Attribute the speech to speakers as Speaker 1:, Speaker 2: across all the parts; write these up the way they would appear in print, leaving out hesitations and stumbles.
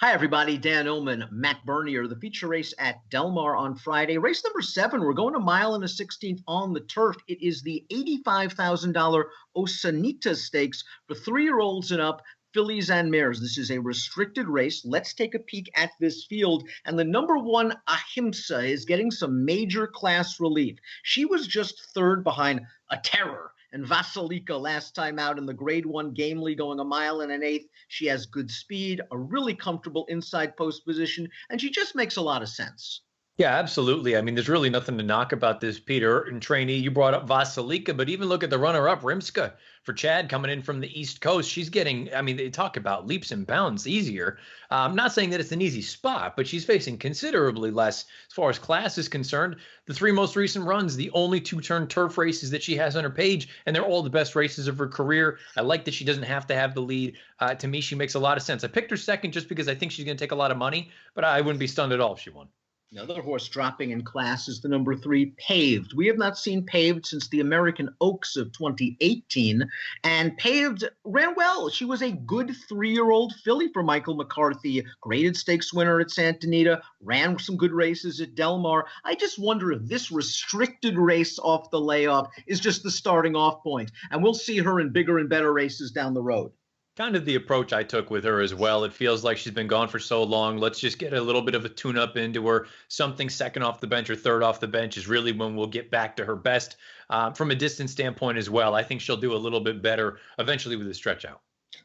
Speaker 1: Hi, everybody. Dan Illman, Matt Bernier, the feature race at Del Mar on Friday. Race number 7. We're going a mile and a 16th on the turf. It is the $85,000 Osunitas Stakes for 3-year-olds and up, fillies and mares. This is a restricted race. Let's take a peek at this field. And the number 1, Ahimsa, is getting some major class relief. She was just third behind a terror and Vasilika last time out in the Grade 1 Gamely, going a mile and an eighth. She has good speed, a really comfortable inside post position, and she just makes a lot of sense.
Speaker 2: Yeah, absolutely. I mean, there's really nothing to knock about this, Peter. And trainee, you brought up Vasilika, but even look at the runner-up, Rimska, for Chad, coming in from the East Coast. She's getting, I mean, they talk about leaps and bounds easier. I'm not saying that it's an easy spot, but she's facing considerably less as far as class is concerned. The 3 most recent runs, the only 2-turn turf races that she has on her page, and they're all the best races of her career. I like that she doesn't have to have the lead. To me, she makes a lot of sense. I picked her second just because I think she's going to take a lot of money, but I wouldn't be stunned at all if she won.
Speaker 1: Another horse dropping in class is the number 3, Paved. We have not seen Paved since the American Oaks of 2018, and Paved ran well. She was a good 3-year-old filly for Michael McCarthy, graded stakes winner at Santa Anita, ran some good races at Del Mar. I just wonder if this restricted race off the layoff is just the starting off point, and we'll see her in bigger and better races down the road.
Speaker 2: Kind of the approach I took with her as well. It feels like she's been gone for so long. Let's just get a little bit of a tune-up into her. Something second off the bench or third off the bench is really when we'll get back to her best. From a distance standpoint as well, I think she'll do a little bit better eventually with the stretch out.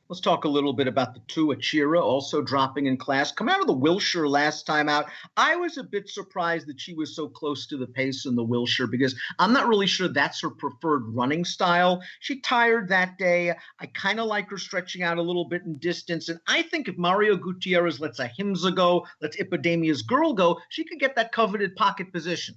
Speaker 1: Let's talk a little bit about the 2, Achira, also dropping in class. Come out of the Wilshire last time out. I was a bit surprised that she was so close to the pace in the Wilshire because I'm not really sure that's her preferred running style. She tired that day. I kind of like her stretching out a little bit in distance. And I think if Mario Gutierrez lets Ahimsa go, lets Epidemia's Girl go, she could get that coveted pocket position.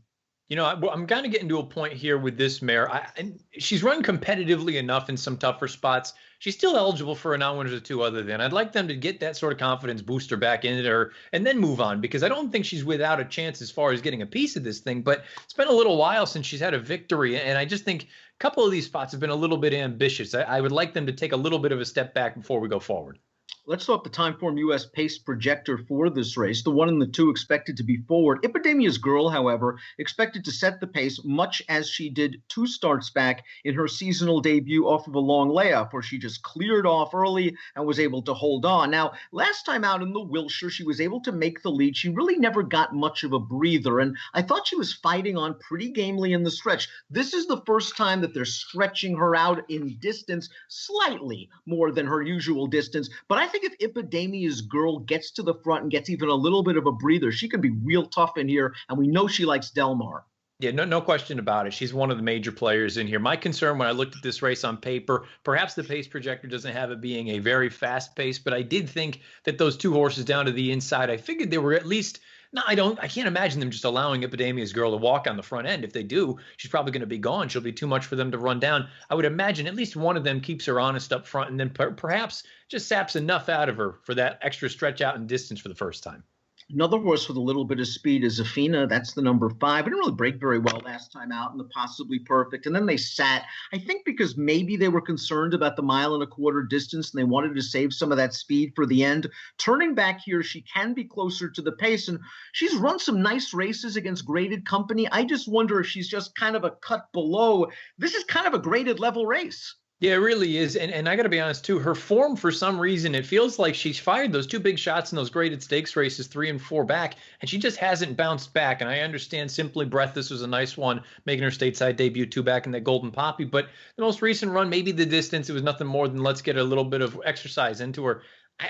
Speaker 2: You know, I'm kind of getting to a point here with this mare. And she's run competitively enough in some tougher spots. She's still eligible for a non-winners of 2 other than. I'd like them to get that sort of confidence booster back into her and then move on, because I don't think she's without a chance as far as getting a piece of this thing. But it's been a little while since she's had a victory, and I just think a couple of these spots have been a little bit ambitious. I would like them to take a little bit of a step back before we go forward.
Speaker 1: Let's talk the Timeform US pace projector for this race. The 1 and the 2 expected to be forward. Epidemia's Girl, however, expected to set the pace much as she did 2 starts back in her seasonal debut off of a long layoff, where she just cleared off early and was able to hold on. Now, last time out in the Wilshire, she was able to make the lead. She really never got much of a breather, and I thought she was fighting on pretty gamely in the stretch. This is the first time that they're stretching her out in distance, slightly more than her usual distance, but I think if Epidemia's Girl gets to the front and gets even a little bit of a breather, she can be real tough in here, and we know she likes Del Mar.
Speaker 2: Yeah, no question about it. She's one of the major players in here. My concern when I looked at this race on paper, perhaps the pace projector doesn't have it being a very fast pace, but I did think that those 2 horses down to the inside, I figured they were at least – no, I can't imagine them just allowing Epidemia's Girl to walk on the front end. If they do, she's probably going to be gone. She'll be too much for them to run down. I would imagine at least one of them keeps her honest up front and then perhaps just saps enough out of her for that extra stretch out in distance for the first time.
Speaker 1: Another horse with a little bit of speed is Zafina. That's the number 5. It didn't really break very well last time out in the Possibly Perfect. And then they sat, I think because maybe they were concerned about the 1.25-mile distance and they wanted to save some of that speed for the end. Turning back here, she can be closer to the pace. And she's run some nice races against graded company. I just wonder if she's just kind of a cut below. This is kind of a graded level race.
Speaker 2: Yeah, it really is. And I got to be honest, too, her form, for some reason, it feels like she's fired those 2 big shots in those graded stakes races 3 and 4 back, and she just hasn't bounced back. And I understand Simply Breath, this was a nice one, making her stateside debut 2 back in that Golden Poppy. But the most recent run, maybe the distance, it was nothing more than let's get a little bit of exercise into her.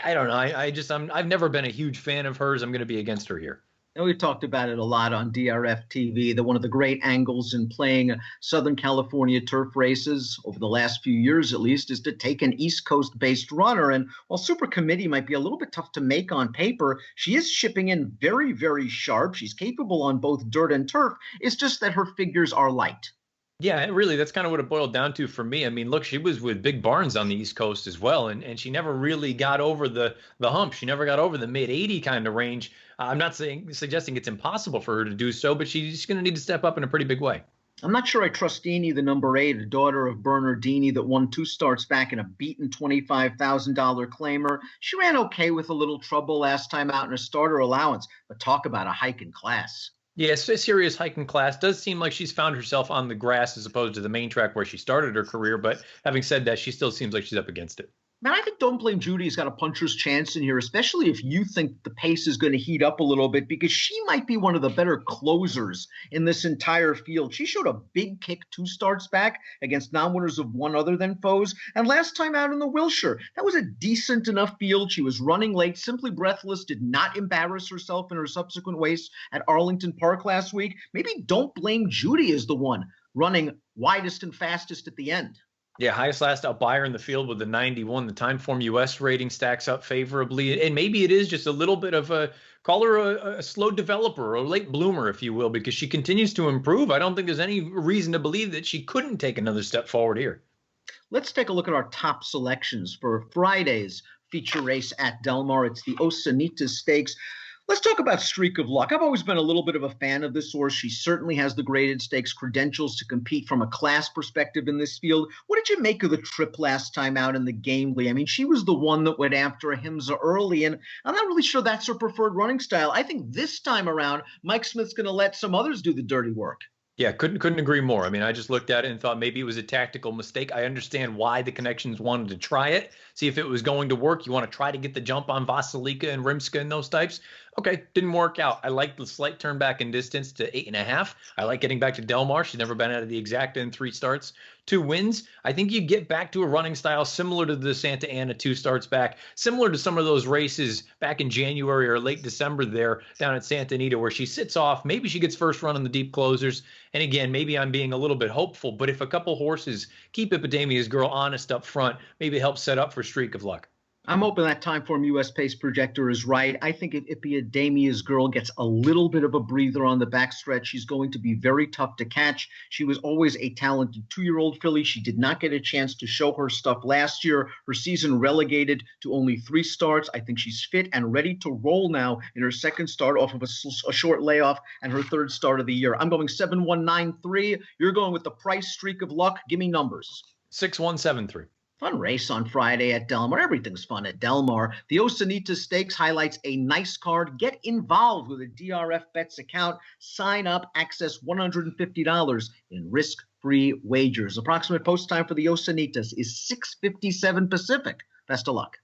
Speaker 2: I don't know. I've never been a huge fan of hers. I'm going to be against her here.
Speaker 1: And we've talked about it a lot on DRFTV, that one of the great angles in playing Southern California turf races over the last few years, at least, is to take an East Coast-based runner. And while Super Committee might be a little bit tough to make on paper, she is shipping in very, very sharp. She's capable on both dirt and turf. It's just that her figures are light.
Speaker 2: Yeah, really, that's kind of what it boiled down to for me. I mean, look, she was with Big Barnes on the East Coast as well, and she never really got over the hump. She never got over the mid-80 kind of range. I'm not suggesting it's impossible for her to do so, but she's going to need to step up in a pretty big way.
Speaker 1: I'm not sure I trust Dini, the number 8, a daughter of Bernardini that won 2 starts back in a beaten $25,000 claimer. She ran okay with a little trouble last time out in a starter allowance, but talk about a hike in class.
Speaker 2: Yes, a serious hike in class. Does seem like she's found herself on the grass as opposed to the main track where she started her career. But having said that, she still seems like she's up against it.
Speaker 1: Man, I think Don't Blame Judy's got a puncher's chance in here, especially if you think the pace is going to heat up a little bit, because she might be one of the better closers in this entire field. She showed a big kick 2 starts back against non-winners of one other than foes. And last time out in the Wilshire, that was a decent enough field. She was running late, simply breathless, did not embarrass herself in her subsequent race at Arlington Park last week. Maybe Don't Blame Judy is the one running widest and fastest at the end.
Speaker 2: Yeah, highest last out buyer in the field with the 91. The Timeform US rating stacks up favorably. And maybe it is just a little bit of call her a slow developer or a late bloomer, if you will, because she continues to improve. I don't think there's any reason to believe that she couldn't take another step forward here.
Speaker 1: Let's take a look at our top selections for Friday's feature race at Del Mar. It's the Osunitas Stakes. Let's talk about Streak of Luck. I've always been a little bit of a fan of this horse. She certainly has the graded stakes credentials to compete from a class perspective in this field. What did you make of the trip last time out in the Gamely? I mean, she was the one that went after Ahimsa early, and I'm not really sure that's her preferred running style. I think this time around, Mike Smith's going to let some others do the dirty work.
Speaker 2: Yeah, couldn't agree more. I mean, I just looked at it and thought maybe it was a tactical mistake. I understand why the connections wanted to try it, see if it was going to work. You want to try to get the jump on Vasilika and Rimska and those types. Okay, didn't work out. I like the slight turn back in distance to 8.5. I like getting back to Del Mar. She's never been out of the exacta in 3 starts. 2 wins. I think you get back to a running style similar to the Santa Ana 2 starts back, similar to some of those races back in January or late December there down at Santa Anita where she sits off. Maybe she gets first run on the deep closers. And again, maybe I'm being a little bit hopeful, but if a couple horses keep Epidemia's Girl honest up front, maybe it helps set up for Streak of Luck.
Speaker 1: I'm hoping that Timeform US pace projector is right. I think if Epidemia's Girl gets a little bit of a breather on the backstretch, she's going to be very tough to catch. She was always a talented 2-year-old filly. She did not get a chance to show her stuff last year. Her season relegated to only 3 starts. I think she's fit and ready to roll now in her second start off of a short layoff and her 3rd start of the year. I'm going 7-1-9-3. You're going with the price Streak of Luck. Give me numbers.
Speaker 2: 6-1-7-3.
Speaker 1: Fun race on Friday at Del Mar. Everything's fun at Del Mar. The Osunitas Stakes highlights a nice card. Get involved with a DRF Bets account. Sign up, access $150 in risk-free wagers. Approximate post time for the Osunitas is 6:57 Pacific. Best of luck.